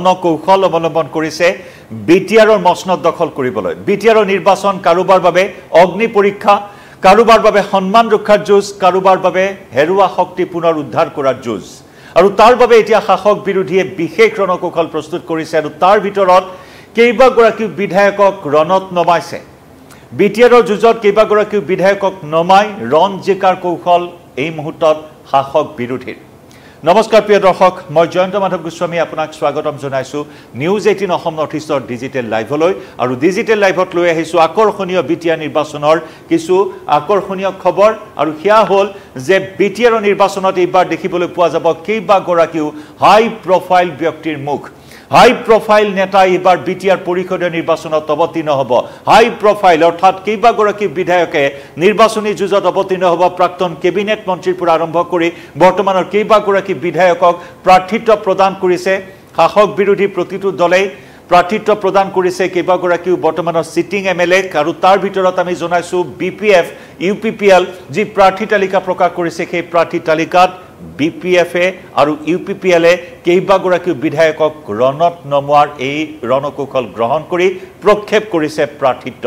ন কৌশল অৱলম্বন কৰিছে বিটিআৰৰ মসনদ দখল কৰিবলৈ বিটিআৰৰ নিৰ্বাচন কাৰোবাৰ বাবে অগ্নি পৰীক্ষা কাৰোবাৰ বাবে সন্মান ৰক্ষাৰ যুঁজ কাৰোবাৰ বাবে হেৰুৱা শক্তি পুনৰ উদ্ধাৰ কৰাৰ যুঁজ আৰু তাৰ বাবে এতিয়া শাসক বিৰোধীয়ে বিশেষ ৰণকৌশল প্ৰস্তুত কৰিছে আৰু তাৰ ভিতৰত কেইবাগৰাকী বিধায়কক ৰণত নমাইছে বিটিআৰৰ যুঁজত কেইবাগৰাকী বিধায়কক নমাই ৰণ জিকাৰ কৌশল এই মুহূৰ্তত শাসক বিৰোধীৰ নমস্কাৰ প্ৰিয় দৰ্শক মই জয়ন্ত মাধৱ গোস্বামী আপোনাক স্বাগতম জনাইছো নিউজ 18 অসম নৰ্থ ইষ্টৰ ডিজিটেল লাইভলৈ আৰু ডিজিটেল লাইভত লৈ আহিছো আকৰ্ষণীয় বিটিআৰ নিৰ্বাচনৰ কিছু আকৰ্ষণীয় খবৰ আৰু হিয়া হল যে বিটিআৰৰ নিৰ্বাচনত এইবাৰ দেখিবলৈ পোৱা যাব কেইবাগৰাকীও হাই প্ৰফাইল ব্যক্তিৰ মুখ হাই প্ৰফাইল নেতা এবাৰ বিটিআৰ পৰিষদীয় নিৰ্বাচনত অৱতীৰ্ণ হ'ব হাই প্ৰফাইল অৰ্থাৎ কেইবাগৰাকী বিধায়কে নিৰ্বাচনী যুঁজত অৱতীৰ্ণ হ'ব প্ৰাক্তন কেবিনেট মন্ত্ৰীৰ পৰা আৰম্ভ কৰি বৰ্তমানৰ কেইবাগৰাকী বিধায়কক প্ৰাৰ্থিত্ব প্ৰদান কৰিছে শাসক বিৰোধী প্ৰতিটো দলে প্ৰাৰ্থিত্ব প্ৰদান কৰিছে কেইবাগৰাকীও বৰ্তমানৰ সিটিং এমএলএ আৰু তাৰ ভিতৰত আমি জনাইছো বিপিএফ ইউপিপিএল যি প্ৰাৰ্থী তালিকা প্ৰকাশ কৰিছে সেই প্ৰাৰ্থী তালিকাত বিপিএফে আৰু ইউপিপিএলে কেইবাগৰাকী বিধায়কক ৰণত নমোৱাৰ এই ৰণকৌশল গ্ৰহণ কৰি প্ৰক্ষেপ কৰিছে প্ৰাৰ্থিত্ব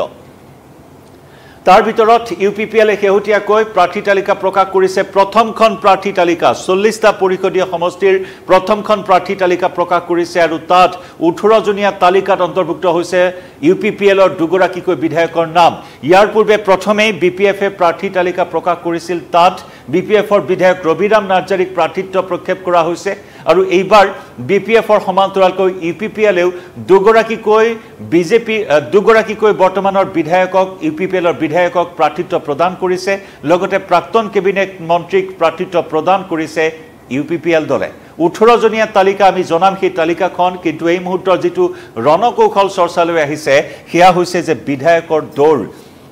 তাৰ ভিতৰত ইউপিপিএলে শেহতীয়াকৈ প্ৰাৰ্থী তালিকা প্ৰকাশ কৰিছে প্ৰথমখন প্ৰাৰ্থী তালিকা 40টা পৰিষদীয় সমষ্টিৰ প্ৰথমখন প্ৰাৰ্থী তালিকা প্ৰকাশ কৰিছে আৰু তাত 18 জনীয়া তালিকাত অন্তৰ্ভুক্ত হৈছে ইউপিপিএলৰ দুগৰাকীকৈ বিধায়কৰ নাম ইয়াৰ পূৰ্বে প্ৰথমে বিপিএফে প্ৰাৰ্থী তালিকা প্ৰকাশ কৰিছিল তাত বিপিএফৰ বিধায়ক ৰবিৰাম নাৰ্জাৰীক প্ৰাৰ্থিত্ব প্ৰক্ষেপ কৰা হৈছে আৰু এইবাৰ বিপিএফৰ সমান্তৰালকৈ ইউপিপিএলেও দুগৰাকীকৈ বিজেপি দুগৰাকীকৈ বৰ্তমানৰ বিধায়কক ইউপিপিএলৰ বিধায়কক প্ৰাৰ্থিত্ব প্ৰদান কৰিছে লগতে প্ৰাক্তন কেবিনেট মন্ত্ৰীক প্ৰাৰ্থিত্ব প্ৰদান কৰিছে ইউপিপিএল দলে 18 জনীয়া তালিকা আমি জনাম সেই তালিকাখন কিন্তু এই মুহূৰ্তৰ যেটো ৰণকৌশল চৰ্চালৈ আহিছে হিয়া হৈছে যে বিধায়কৰ দৌৰ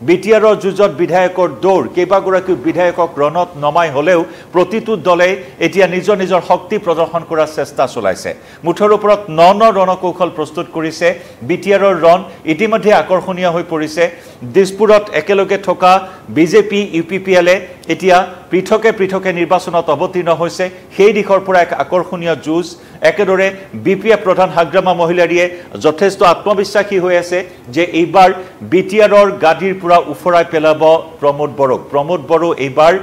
বিটিআৰৰ যুঁজত বিধায়কৰ দৌৰ কেইবাগৰাকী বিধায়কক ৰণত নমাই হলেও প্ৰতিটো দলে এতিয়া নিজৰ নিজৰ শক্তি প্ৰদৰ্শন কৰাৰ চেষ্টা চলাইছে মুঠৰ ওপৰত ন ৰণকৌশল প্ৰস্তুত কৰিছে বিটিআৰৰ ৰণ ইতিমধ্যে আকৰ্ষণীয় হৈ পৰিছে দিছপুৰত একেলগে থকা বিজেপি ইউপিপিএলে এতিয়া পৃথকে নিৰ্বাচনত অৱতীৰ্ণ হৈছে সেই দিশৰ পৰা এক আকৰ্ষণীয় যুঁজ একেদৰে বিপিএফ প্ৰধান হাগ্ৰামা মহিলাৰীয়ে যথেষ্ট আত্মবিশ্বাসী হৈ আছে যে এইবাৰ বিটিআৰৰ গাদীৰ পৰা উফৰাই পেলাব প্ৰমোদ বড়ো এইবাৰ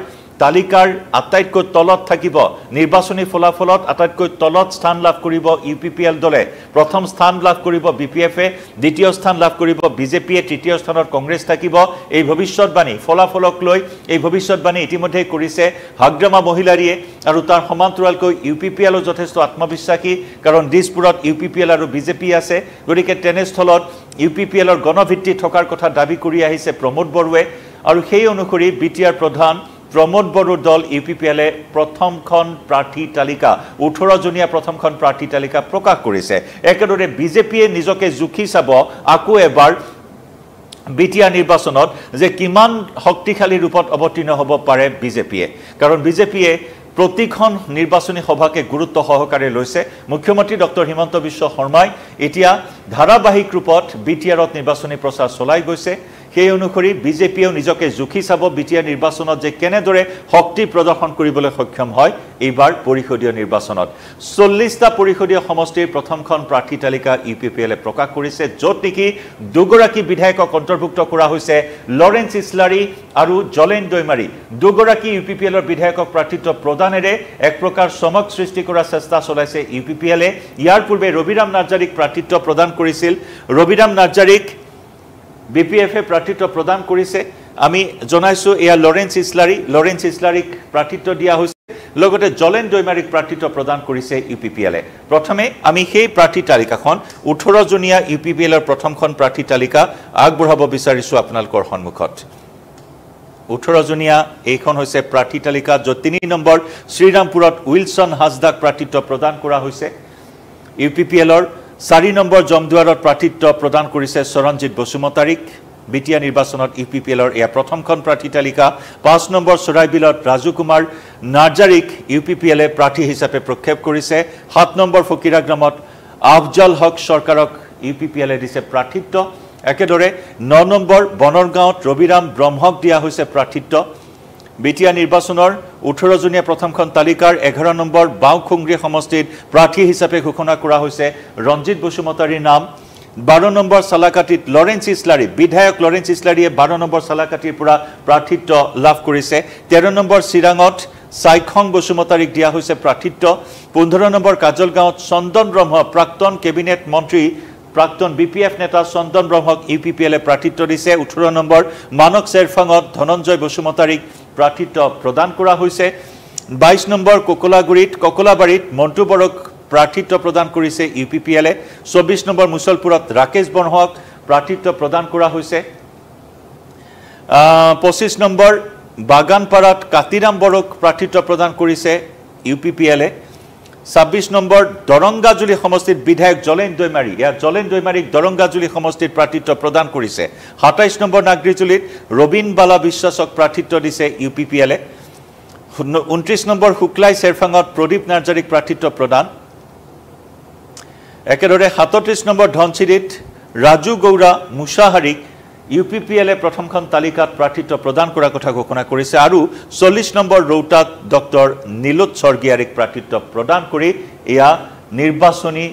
তালিকাৰ আটাইতকৈ তলত থাকিব নিৰ্বাচনী ফলাফলত আটাইতকৈ তলত স্থান লাভ কৰিব ইউপিপিএল দলে প্ৰথম স্থান লাভ কৰিব বিপিএফে দ্বিতীয় স্থান লাভ কৰিব বিজেপিয়ে তৃতীয় স্থানত কংগ্ৰেছ থাকিব এই ভৱিষ্যৎবাণী ফলাফলক লৈ এই ভৱিষ্যৎবাণী ইতিমধ্যে কৰিছে হাগ্ৰামা মহিলাৰীয়ে আৰু তাৰ সমান্তৰালকৈ ইউপিপিএলৰ যথেষ্ট আত্মবিশ্বাসী কাৰণ দিছপুৰত ইউপিপিএল আৰু বিজেপি আছে গতিকে তেনেস্থলত ইউপিপিএলৰ গণভিত্তি থকাৰ কথা দাবী কৰি আহিছে প্ৰমোদ বড়োৱে আৰু সেই অনুসৰি বিটিআৰ প্ৰধান প্ৰমোদ বড়োৰ দল ইউপিপিএলে প্ৰথমখন প্ৰাৰ্থী তালিকা 18 জনীয়া প্ৰথমখন প্ৰাৰ্থী তালিকা প্ৰকাশ কৰিছে একেদৰে বিজেপিয়ে নিজকে জুখি চাব আকৌ এবাৰ বিটিআৰ নিৰ্বাচনত যে কিমান শক্তিশালী ৰূপত অৱতীৰ্ণ হ'ব পাৰে বিজেপিয়ে কাৰণ বিজেপিয়ে প্ৰতিখন নিৰ্বাচনী সভাকে গুৰুত্ব সহকাৰে লৈছে মুখ্যমন্ত্ৰী ডক্টৰ হিমন্ত বিশ্ব শৰ্মাই এতিয়া ধাৰাবাহিক ৰূপত বিটিআৰত নিৰ্বাচনী প্ৰচাৰ চলাই গৈছে সেই অনুসৰি বিজেপিয়েও নিজকে জুখি চাব বিটিআৰ নিৰ্বাচনত যে কেনেদৰে শক্তি প্ৰদৰ্শন কৰিবলৈ সক্ষম হয় এইবাৰ পৰিষদীয় নিৰ্বাচনত 40টা পৰিষদীয় সমষ্টিৰ প্ৰথমখন প্ৰাৰ্থী তালিকা ইউপিপিএলে প্ৰকাশ কৰিছে য'ত নেকি দুগৰাকী বিধায়কক অন্তৰ্ভুক্ত কৰা হৈছে লৰেন্স ইছলাৰী আৰু জলেন দৈমাৰী দুগৰাকী ইউপিপিএলৰ বিধায়কক প্ৰাৰ্থিত্ব প্ৰদানেৰে এক প্ৰকাৰ চমক সৃষ্টি কৰাৰ চেষ্টা চলাইছে ইউপিপিএলে ইয়াৰ পূৰ্বে ৰবিৰাম নাৰ্জাৰীক প্ৰাৰ্থিত্ব প্ৰদান কৰিছিল ৰবিৰাম নাৰ্জাৰীক বিপিএফে প্ৰাৰ্থিত্ব প্ৰদান কৰিছে আমি জনাইছো এয়া লৰেন্স ইছলাৰীক প্ৰাৰ্থিত্ব দিয়া হৈছে লগতে জলেন দৈমাৰীক প্ৰাৰ্থিত্ব প্ৰদান কৰিছে ইউপিপিএলে প্ৰথমে আমি সেই প্ৰাৰ্থী তালিকাখন 18 জনীয়া ইউপিপিএলৰ প্ৰথমখন প্ৰাৰ্থী তালিকা আগবঢ়াব বিচাৰিছো আপোনালোকৰ সন্মুখত 18 জনীয়া এইখন হৈছে প্ৰাৰ্থী তালিকা য'ত 3 নম্বৰ শ্ৰীৰামপুৰত উইলছন হাজদাক প্ৰাৰ্থিত্ব প্ৰদান কৰা হৈছে ইউপিপিএলৰ 4 নম্বৰ জমদুৱাৰত প্ৰাৰ্থিত্ব প্ৰদান কৰিছে চৰণজিৎ বসুমতাৰীক বিটিআৰ নিৰ্বাচনত ইউপিপিএলৰ এয়া প্ৰথমখন প্ৰাৰ্থী তালিকা 5 নম্বৰ চৰাইবিলত ৰাজু কুমাৰ নাৰ্জাৰীক ইউপিপিএলে প্ৰাৰ্থী হিচাপে প্ৰক্ষেপ কৰিছে 7 নম্বৰ ফকিৰাগ্ৰামত আফজল হক চৰকাৰক ইউপিপিএলে দিছে প্ৰাৰ্থিত্ব একেদৰে 9 নম্বৰ বনৰগাঁৱত ৰবিৰাম ব্ৰহ্মক দিয়া হৈছে প্ৰাৰ্থিত্ব বিটিআৰ নিৰ্বাচনৰ 18 জনীয়া প্ৰথমখন তালিকাৰ 11 নম্বৰ বাওখুংগ্ৰী সমষ্টিত প্ৰাৰ্থী হিচাপে ঘোষণা কৰা হৈছে ৰঞ্জিত বসুমতাৰীৰ নাম 12 নম্বৰ সালাকাটিত লৰেন্স ইছলাৰী বিধায়ক লৰেন্স ইছলাৰীয়ে 12 নম্বৰ সালাকাটিৰ পৰা প্ৰাৰ্থিত্ব লাভ কৰিছে 13 নম্বৰ চিৰাঙত সাইখং বসুমতাৰীক দিয়া হৈছে প্ৰাৰ্থিত্ব 15 নম্বৰ কাজলগাঁৱত চন্দন ব্ৰহ্ম প্ৰাক্তন কেবিনেট মন্ত্ৰী প্ৰাক্তন বিপিএফ নেতা চন্দন ব্ৰহ্মক ইউপিপিএলে প্ৰাৰ্থিত্ব দিছে 18 নম্বৰ মানক চেৰফাঙত ধনঞ্জয় বসুমতাৰীক প্ৰাৰ্থিত্ব প্ৰদান কৰা হৈছে 22 নম্বৰ ককলাবাৰীত মন্টু বৰক প্ৰাৰ্থিত্ব প্ৰদান কৰিছে ইউপিপিএলে 24 নম্বৰ মুছলপুৰত ৰাকেশ বনহক প্ৰাৰ্থিত্ব প্ৰদান কৰা হৈছে 25 নম্বৰ বাগানপাৰাত কাতিৰাম বৰক প্ৰাৰ্থিত্ব প্ৰদান কৰিছে ইউপিপিএলে 26 নম্বৰ দৰংগাজুলি সমষ্টিত বিধায়ক জলেন দৈমাৰীক দৰংগাজুলি সমষ্টিত প্ৰাৰ্থিত্ব প্ৰদান কৰিছে 27 নম্বৰ নাগৰিজুলিত ৰবিন বালা বিশ্বাসক প্ৰাৰ্থিত্ব দিছে ইউপিপিএলে 29 নম্বৰ হুকলাই চেৰফাঙত প্ৰদীপ নাৰ্জাৰীক প্ৰাৰ্থিত্ব প্ৰদান একেদৰে 37 নম্বৰ ধনচিৰিত ৰাজু গৌৰা মুছাহাৰীক ইউপিপিএলে প্ৰথমখন তালিকাত প্ৰাৰ্থিত্ব প্ৰদান কৰাৰ কথা ঘোষণা কৰিছে আৰু 40 নম্বৰ ৰৌতাত ডক্টৰ নীলোৎ স্বৰ্গীয়াৰীক প্ৰাৰ্থিত্ব প্ৰদান কৰি এয়া নিৰ্বাচনী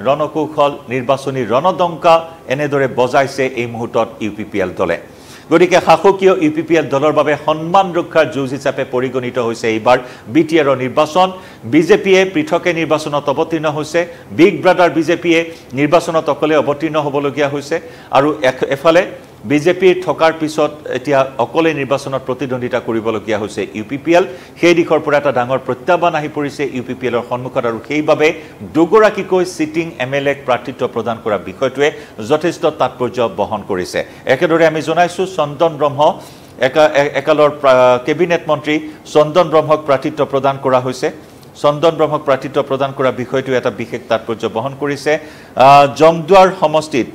ৰণকৌশল নিৰ্বাচনী ৰণদংকা এনেদৰে বজাইছে এই মুহূৰ্তত ইউপিপিএল দলে গতিকে শাসকীয় ইউপিপিএল দলৰ বাবে সন্মান ৰক্ষাৰ যুঁজ হিচাপে পৰিগণিত হৈছে এইবাৰ বিটিআৰৰ নিৰ্বাচন বিজেপিয়ে পৃথকে নিৰ্বাচনত অৱতীৰ্ণ হৈছে বিগ ব্ৰাদাৰ বিজেপিয়ে নিৰ্বাচনত অকলে অৱতীৰ্ণ হ'বলগীয়া হৈছে আৰু এফালে বিজেপিৰ থকাৰ পিছত এতিয়া অকলে নিৰ্বাচনত প্ৰতিদ্বন্দ্বিতা কৰিবলগীয়া হৈছে ইউপিপিএল সেই দিশৰ পৰা এটা ডাঙৰ প্ৰত্যাহ্বান আহি পৰিছে ইউপিপিএলৰ সন্মুখত আৰু সেইবাবে দুগৰাকীকৈ সিটিং এমএলএক প্ৰাৰ্থিত্ব প্ৰদান কৰা বিষয়টোৱে যথেষ্ট তাৎপৰ্য বহন কৰিছে একেদৰে আমি জনাইছো চন্দন ব্ৰহ্ম একালৰ কেবিনেট মন্ত্ৰী চন্দন ব্ৰহ্মক প্ৰাৰ্থিত্ব প্ৰদান কৰা হৈছে চন্দন ব্ৰহ্মক প্ৰাৰ্থিত্ব প্ৰদান কৰা বিষয়টো এটা বিশেষ তাৎপৰ্য বহন কৰিছে জমদুৱাৰ সমষ্টিত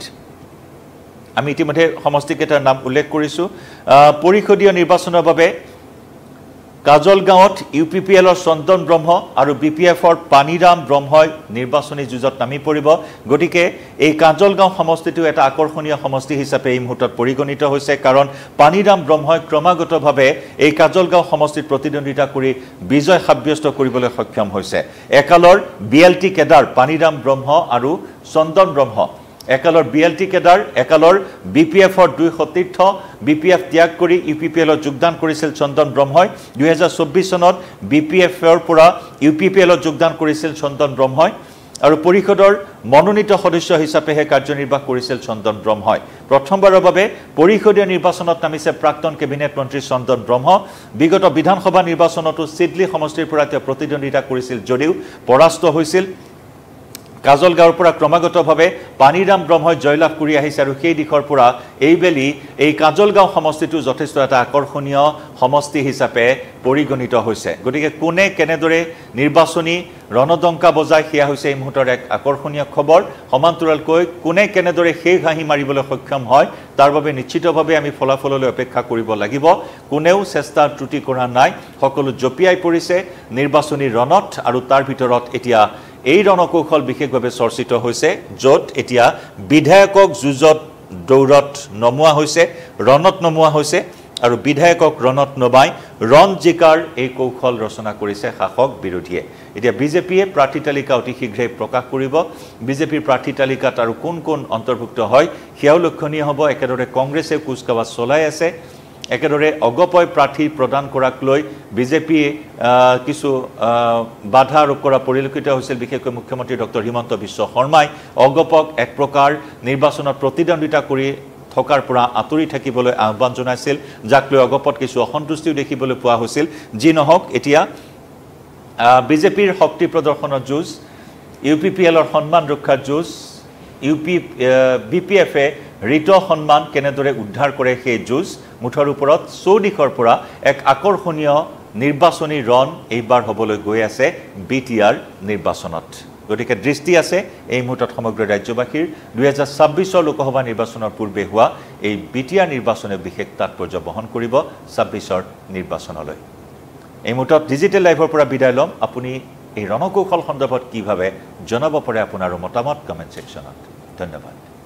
আমি ইতিমধ্যে সমষ্টিকেইটাৰ নাম উল্লেখ কৰিছো পৰিষদীয় নিৰ্বাচনৰ বাবে কাজলগাঁৱত ইউপিপিএলৰ চন্দন ব্ৰহ্ম আৰু বিপিএফৰ পানীৰাম ব্ৰহ্মই নিৰ্বাচনী যুঁজত নামি পৰিব গতিকে এই কাজলগাঁও সমষ্টিটো এটা আকৰ্ষণীয় সমষ্টি হিচাপে এই মুহূৰ্তত পৰিগণিত হৈছে কাৰণ পানীৰাম ব্ৰহ্মই ক্ৰমাগতভাৱে এই কাজলগাঁও সমষ্টিত প্ৰতিদ্বন্দ্বিতা কৰি বিজয় সাব্যস্ত কৰিবলৈ সক্ষম হৈছে একালৰ বিএলটি কেডাৰ পানীৰাম ব্ৰহ্ম আৰু চন্দন ব্ৰহ্ম একালৰ বিএলটি কেডাৰ একালৰ বিপিএফৰ দুই সতীৰ্থ বিপিএফ ত্যাগ কৰি ইউপিপিএলত যোগদান কৰিছিল চন্দন ব্ৰহ্মই 2024 চনত বিপিএফৰ পৰা ইউপিপিএলত যোগদান কৰিছিল চন্দন ব্ৰহ্মই আৰু পৰিষদৰ মনোনীত সদস্য হিচাপেহে কাৰ্যনিৰ্বাহ কৰিছিল চন্দন ব্ৰহ্মই প্ৰথমবাৰৰ বাবে পৰিষদীয় নিৰ্বাচনত নামিছে প্ৰাক্তন কেবিনেট মন্ত্ৰী চন্দন ব্ৰহ্ম বিগত বিধানসভা নিৰ্বাচনতো সিডলি সমষ্টিৰ পৰা তেওঁ প্ৰতিদ্বন্দ্বিতা কৰিছিল যদিও পৰাস্ত হৈছিল কাজলগাঁৱৰ পৰা ক্ৰমাগতভাৱে পানীৰাম ব্ৰহ্মই জয়লাভ কৰি আহিছে আৰু সেই দিশৰ পৰা এইবেলি এই কাজলগাঁও সমষ্টিটো যথেষ্ট এটা আকৰ্ষণীয় সমষ্টি হিচাপে পৰিগণিত হৈছে গতিকে কোনে কেনেদৰে নিৰ্বাচনী ৰণদংকা বজায় সেয়া হৈছে এই মুহূৰ্তৰ এক আকৰ্ষণীয় খবৰ সমান্তৰালকৈ কোনে কেনেদৰে সেই ঘাঁহি মাৰিবলৈ সক্ষম হয় তাৰ বাবে নিশ্চিতভাৱে আমি ফলাফললৈ অপেক্ষা কৰিব লাগিব কোনেও চেষ্টা ত্ৰুটি কৰা নাই সকলো জপিয়াই পৰিছে নিৰ্বাচনী ৰণত আৰু তাৰ ভিতৰত এতিয়া এই ৰণকৌশল বিশেষভাৱে চৰ্চিত হৈছে য'ত এতিয়া বিধায়কক যুঁজত দৌৰত নমোৱা হৈছে ৰণত নমোৱা হৈছে আৰু বিধায়কক ৰণত নমাই ৰণ জিকাৰ এই কৌশল ৰচনা কৰিছে শাসক বিৰোধীয়ে এতিয়া বিজেপিয়ে প্ৰাৰ্থী তালিকা অতি শীঘ্ৰেই প্ৰকাশ কৰিব বিজেপিৰ প্ৰাৰ্থী তালিকাত আৰু কোন কোন অন্তৰ্ভুক্ত হয় সেয়াও লক্ষণীয় হ'ব একেদৰে কংগ্ৰেছে কুচকাৱাজ চলাই আছে একেদৰে অগপয় প্ৰাৰ্থী প্ৰদান কৰাক লৈ বিজেপিয়ে কিছু বাধা আৰোপ কৰা পৰিলক্ষিত হৈছিল বিশেষকৈ মুখ্যমন্ত্ৰী ডক্টৰ হিমন্ত বিশ্ব শৰ্মাই অগপক এক প্ৰকাৰ নিৰ্বাচনত প্ৰতিদ্বন্দ্বিতা কৰি থকাৰ পৰা আঁতৰি থাকিবলৈ আহ্বান জনাইছিল যাক লৈ অগপত কিছু অসন্তুষ্টিও দেখিবলৈ পোৱা হৈছিল যি নহওক এতিয়া বিজেপিৰ শক্তি প্ৰদৰ্শনৰ যুঁজ ইউপিপিএলৰ সন্মান ৰক্ষাৰ যুঁজ বিপিএফে ঋত সন্মান কেনেদৰে উদ্ধাৰ কৰে সেই যুঁজ মুঠৰ ওপৰত চৌদিশৰ পৰা এক আকৰ্ষণীয় নিৰ্বাচনী ৰণ এইবাৰ হ'বলৈ গৈ আছে বিটিআৰ নিৰ্বাচনত গতিকে দৃষ্টি আছে এই মুহূৰ্তত সমগ্ৰ ৰাজ্যবাসীৰ 2026 লোকসভা নিৰ্বাচনৰ পূৰ্বে হোৱা এই বিটিআৰ নিৰ্বাচনে বিশেষ তাৎপৰ্য বহন কৰিব 26 নিৰ্বাচনলৈ এই মুহূৰ্তত ডিজিটেল লাইভৰ পৰা বিদায় লম আপুনি এই ৰণকৌশল সন্দৰ্ভত কি ভাবে জনাব পাৰে আপোনাৰ মতামত কমেন্ট সেকশনত ধন্যবাদ